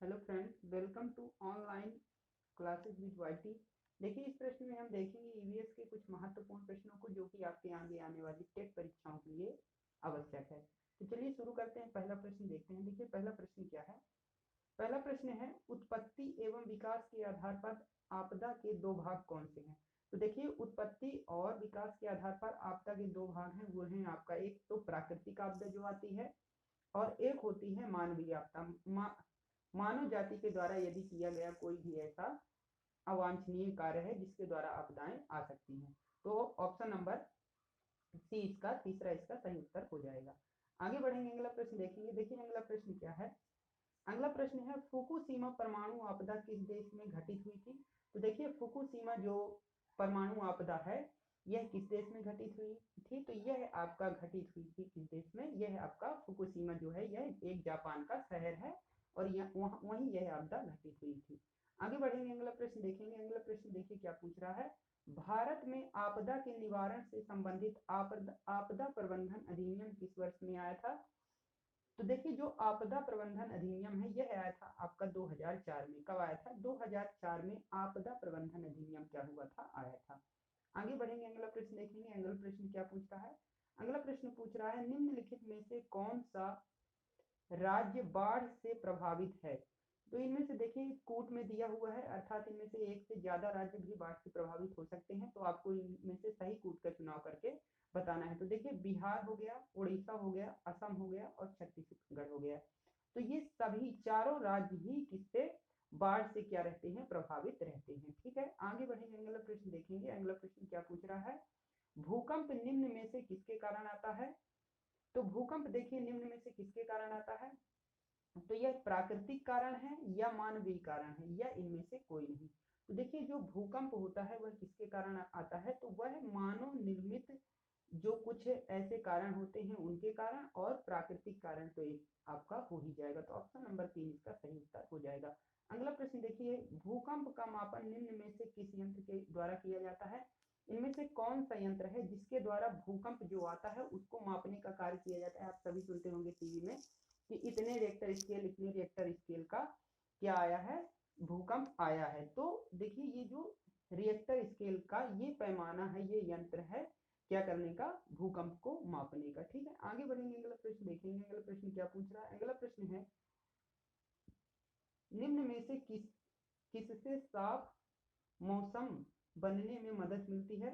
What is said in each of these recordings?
Hello friends, welcome to online classes with YT. देखिए, इस प्रश्न में हम देखेंगे ईवीएस के कुछ महत्वपूर्ण प्रश्नों को जो कि आपके आगे आने वाली टेट परीक्षाओं के लिए आवश्यक है। तो चलिए शुरू करते हैं। पहला प्रश्न देखते हैं। देखिए, पहला प्रश्न क्या है। पहला प्रश्न है, उत्पत्ति एवं विकास के आधार पर आपदा के दो भाग कौन से हैं। तो देखिए, उत्पत्ति और विकास के आधार पर आपदा के दो भाग हैं। वो हैं आपका, एक तो प्राकृतिक आपदा जो आती है और एक होती है मानवीय आपदा। मानव जाति के द्वारा यदि किया गया कोई भी ऐसा अवांछनीय कार्य है जिसके द्वारा आपदाएं आ सकती हैं। तो ऑप्शन नंबर सी इसका तीसरा इसका सही उत्तर हो जाएगा। आगे बढ़ेंगे, अगला प्रश्न देखेंगे। देखिए, अगला प्रश्न क्या है। अगला प्रश्न है, फुकुशिमा परमाणु आपदा किस देश में घटित हुई थी। तो देखिए, फुकुशिमा जो परमाणु आपदा है यह किस देश में घटित हुई थी। तो यह आपका घटित हुई थी किस देश में। यह आपका फुकुशिमा जो है यह एक जापान का शहर है और वहीं यह आपदा घटित हुई थी। आगे बढ़ेंगे, अगला प्रश्न देखेंगे। अगला प्रश्न देखिए क्या पूछ रहा है। भारत में आपदा के निवारण से संबंधित आपदा प्रबंधन अधिनियम किस वर्ष में आया था। तो देखिए, जो आपदा प्रबंधन अधिनियम है यह आया था आपका 2004 में। कब आया था? 2004 में आपदा प्रबंधन अधिनियम क्या हुआ था, आया था। आगे बढ़ेंगे, अगला प्रश्न देखेंगे। अगला प्रश्न क्या पूछता है। अगला प्रश्न पूछ रहा है, निम्नलिखित में से कौन सा राज्य बाढ़ से प्रभावित है। तो इनमें से देखिए, कूट में दिया हुआ है, अर्थात इनमें से एक से ज्यादा राज्य भी बाढ़ से प्रभावित हो सकते हैं। तो आपको इनमें से सही कूट का चुनाव करके बताना है। तो देखिए, बिहार हो गया, उड़ीसा हो गया, असम हो गया और छत्तीसगढ़ हो गया। तो ये सभी चारों राज्य ही किससे बाढ़ से क्या रहते हैं, प्रभावित रहते हैं। ठीक है, आगे बढ़ेंगे, अगला प्रश्न देखेंगे। अगला प्रश्न क्या पूछ रहा है। भूकंप निम्न में से किसके कारण आता है। तो भूकंप देखिए निम्न में से किसके कारण आता है। तो यह प्राकृतिक कारण है या मानवीय कारण है या इनमें से कोई नहीं। तो देखिए, जो भूकंप होता है वह किसके कारण आता है। तो वह मानव निर्मित जो कुछ ऐसे कारण होते हैं उनके कारण, और प्राकृतिक कारण तो एक आपका हो ही जाएगा। तो ऑप्शन नंबर 3 इसका सही उत्तर हो जाएगा। अगला प्रश्न देखिए, भूकंप का मापन निम्न में से किस यंत्र के द्वारा किया जाता है। इनमें से कौन सा यंत्र है जिसके द्वारा भूकंप जो आता है उसको मापने का कार्य किया जाता है। आप सभी सुनते होंगे टीवी में कि इतने रिएक्टर स्केल का क्या आया है, भूकंप आया है। तो देखिए, ये जो रिएक्टर स्केल का ये पैमाना है, ये यंत्र है क्या करने का, भूकंप को मापने का। ठीक है, आगे बढ़ेंगे, अगला प्रश्न देखेंगे। अगला प्रश्न क्या पूछ रहा है। अगला प्रश्न है, निम्न में से किससे साफ मौसम बनने में मदद मिलती है।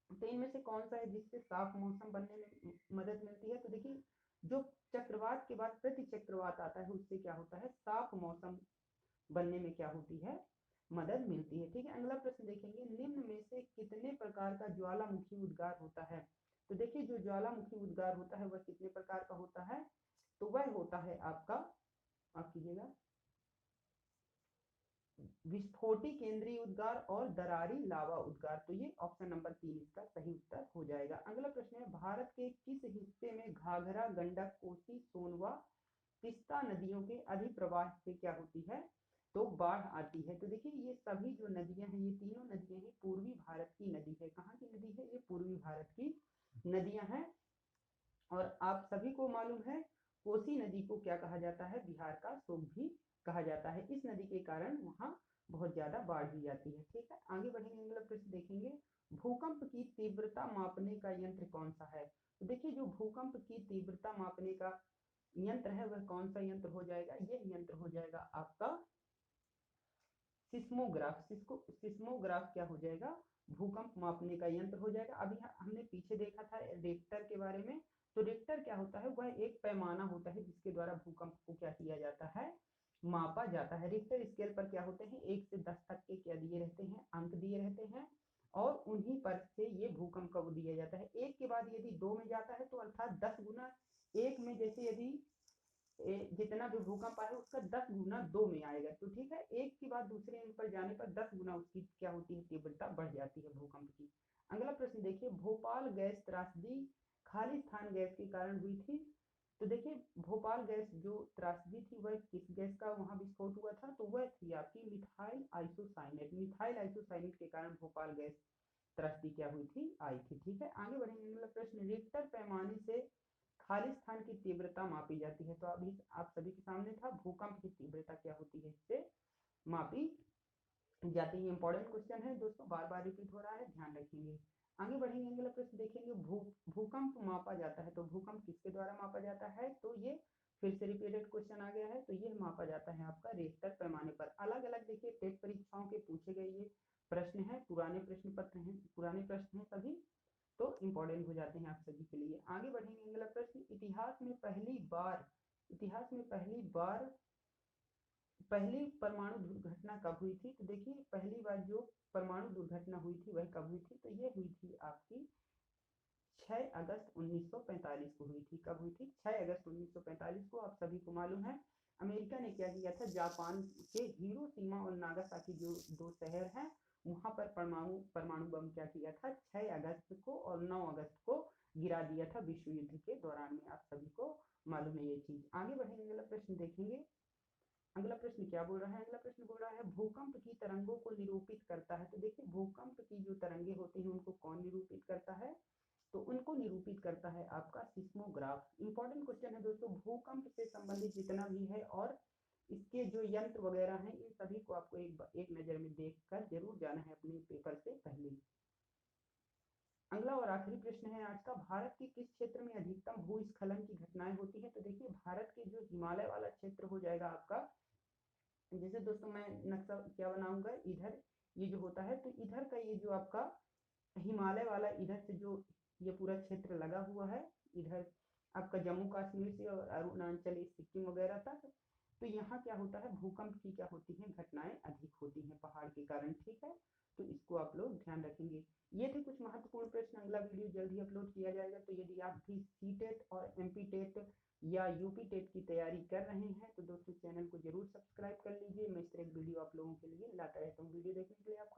तो इनमें से कौन सा है जिससे साफ मौसम बनने में मदद मिलती है। तो देखिए, जो चक्रवात के बाद प्रति चक्रवात आता है उससे क्या होता है, साफ मौसम बनने में क्या होती है, मदद मिलती है। ठीक है, अगला प्रश्न देखेंगे, निम्न में से कितने प्रकार का ज्वालामुखी उद्गार होता है। तो देखिए, जो ज्वालामुखी उद्गार होता है वह कितने प्रकार का होता है। तो वह होता है आपका, आप कीजिएगा, विस्फोटी केंद्रीय उद्गार और दरारी लावा उद्गार। तो ये ऑप्शन नंबर 3 इसका सही उत्तर हो जाएगा। अगला प्रश्न है, भारत के किस हिस्से में घाघरा, गंडक, कोसी, सोनवा, तीस्ता नदियों के अधिप्रवाह से क्या होती है, तो बाढ़ आती है। तो देखिए, ये सभी जो नदियां हैं, ये तीनों नदियां हैं पूर्वी भारत की नदी है। कहाँ की नदी है, ये पूर्वी भारत की नदियां हैं। और आप सभी को मालूम है, कोसी नदी को क्या कहा जाता है, बिहार का शोक भी कहा जाता है। इस नदी के कारण वहां बहुत ज्यादा बाढ़ भी आती है। ठीक है, आगे बढ़ेंगे, अगला प्रश्न देखेंगे, भूकंप की तीव्रता मापने का यंत्र कौन सा है। तो देखिए, जो भूकंप की तीव्रता मापने का यंत्र है वह कौन सा यंत्र हो जाएगा, यह यंत्र हो जाएगा आपका सिस्मोग्राफ। सिस्मोग्राफ क्या हो जाएगा, भूकंप मापने का यंत्र हो जाएगा। अभी हमने पीछे देखा था रिक्टर के बारे में। तो रिक्टर क्या होता है, वह एक पैमाना होता है जिसके द्वारा भूकंप को क्या किया जाता है, मापा जाता है। रिक्टर स्केल पर क्या होते हैं, 1 से 10 तक के क्या दिए रहते हैं, अंक दिए रहते हैं। और उन्हीं पर से ये भूकंप कब दिया जाता है, एक के बाद यदि 2 में जाता है तो अर्थात 10 गुना एक में, जैसे यदि जितना भी भूकंप आए उसका 10 गुना 2 में आएगा। तो ठीक है, एक के बाद दूसरे अंक पर जाने पर 10 गुना उसकी क्या होती है, तीव्रता बढ़ जाती है भूकंप की। अगला प्रश्न देखिए, भोपाल गैस त्रासदी खालिस्तान गैस के कारण हुई थी। तो देखिए, भोपाल गैस जो त्रासदी थी वह किस गैस का वहां विस्फोट हुआ था। तो वह थी आपकी मिथाइल आइसोसाइनेट। मिथाइल आइसोसाइनेट के कारण भोपाल गैस त्रासदी क्या हुई थी, आई थी। ठीक है, आगे बढ़ेंगे, अगला प्रश्न, रिक्टर पैमाने से खाली स्थान की तीव्रता मापी जाती है। तो अभी आप सभी के सामने था, भूकंप की तीव्रता क्या होती है, इससे मापी जाती है। इंपॉर्टेंट क्वेश्चन है दोस्तों, बार बार रिपीट हो रहा है, ध्यान रखेंगे। आगे बढ़ेंगे, अगला प्रश्न देखेंगे, भूकंप मापा जाता है। तो भूकंप किसके द्वारा मापा जाता है, तो ये फिर से रिपीटेड क्वेश्चन आ गया है। तो ये मापा जाता है आपका रिक्टर पैमाने पर। अलग अलग देखिए टेट परीक्षाओं के पूछे गए ये प्रश्न है, पुराने प्रश्न पत्र हैं, पुराने प्रश्न हैं सभी, तो इंपॉर्टेंट हो जाते हैं आप सभी के लिए। आगे बढ़ेंगे, अगला प्रश्न, इतिहास में पहली परमाणु दुर्घटना कब हुई थी। तो देखिए पहली बार जो परमाणु दुर्घटना हुई थी वह कब हुई थी, तो ये हुई थी आपकी 6 अगस्त 1945 को हुई थी। कब हुई थी, 6 अगस्त 1945 को। आप सभी को मालूम है अमेरिका ने क्या किया था, जापान के हिरोशिमा और नागासाकी जो दो शहर हैं वहां पर परमाणु बम क्या किया था, 6 अगस्त को और 9 अगस्त को गिरा दिया था विश्व युद्ध के दौरान में। आप सभी को मालूम है ये चीज। आगे बढ़ेंगे, अगला प्रश्न देखेंगे। अगला प्रश्न क्या बोल रहा है, अगला प्रश्न बोल रहा है भूकंप की तरंगों को निरूपित करता है। तो देखिए भूकंप की जो तरंगे होती हैं उनको कौन निरूपित करता है, तो उनको निरूपित करता है आपका सिस्मोग्राफ। इंपॉर्टेंट क्वेश्चन है दोस्तों, भूकंप से संबंधित जितना भी है और इसके जो यंत्र वगैरह हैं इन सभी को आपको एक नजर में देखकर जरूर जाना है अपने पेपर से पहले। अगला और आखिरी प्रश्न है आज का, भारत के किस क्षेत्र में अधिकतम भूस्खलन की घटनाएं होती है। तो देखिए भारत के जो हिमालय वाला क्षेत्र हो जाएगा आपका, जैसे दोस्तों मैं नक्शा क्या बनाऊंगा, इधर ये जो होता है, तो इधर का ये जो आपका हिमालय वाला, इधर से जो ये पूरा क्षेत्र लगा हुआ है, इधर आपका जम्मू कश्मीर से और अरुणाचल सिक्किम वगैरह तक, तो यहाँ क्या होता है, भूकंप की क्या होती है घटनाएं अधिक होती हैं पहाड़ के कारण, ठीक है। तो इसको आप लोग ध्यान रखेंगे। ये थे कुछ महत्वपूर्ण प्रश्न, अगला वीडियो जल्द ही अपलोड किया जाएगा। तो यदि आप भी सी टेट और एमपी टेट या यूपी टेट की तैयारी कर रहे हैं तो दोस्तों चैनल को जरूर सब्सक्राइब कर लीजिए। मैं इस तरह की वीडियो आप लोगों के लिए लाता रहता हूँ। वीडियो देखने के लिए आप